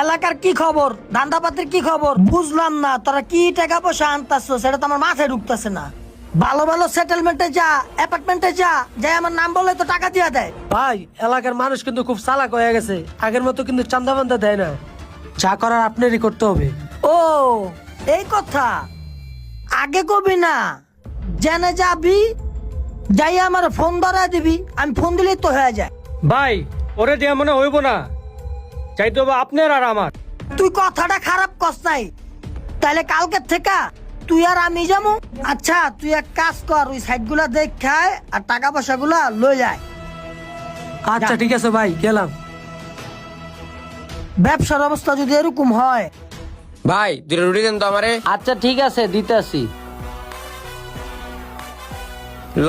এলাকার কি খবর, ধান্দাপাতির কি খবর বুঝলাম না। তোরা কি টাকা পয়সা আনতাছ সেটা তো আমার মাথায় ঢুকতেছে না। ভালো ভালো সেটেলমেন্টে যা, অ্যাপার্টমেন্টে যা, যাই আমার নাম বললে তো টাকা দিয়ে দেয়। ভাই এলাকার মানুষ কিন্তু খুব চালাক হয়ে গেছে, আগের মতো কিন্তু চান্দা বান্দা দেয় না। যা করার আপনারই করতে হবে। ও এই কথা আগে কবি না, জেনে যাবি যাই আমার ফোন ধরা দিবি, আমি ফোন দিলেই তো হয়ে যায়। ভাই ওরে দিয়ে মনে হইব না, চাইতে হবে আপনার আর আমার। তুই কথাটা খারাপ কস নাই, তাহলে কালকে থেকে তুই আর আমি যাবো। আচ্ছা তুই এক কাজ কর, ওই সাইড গুলা দেখ খায় আর টাকা পয়সা গুলা লই যায়। আচ্ছা ঠিক আছে ভাই, গেলাম। ব্যবসার অবস্থা যদি এরকম হয়, ভাই দুটো রুটি দেন তো আমারে। আচ্ছা ঠিক আছে, দিতেছি। ল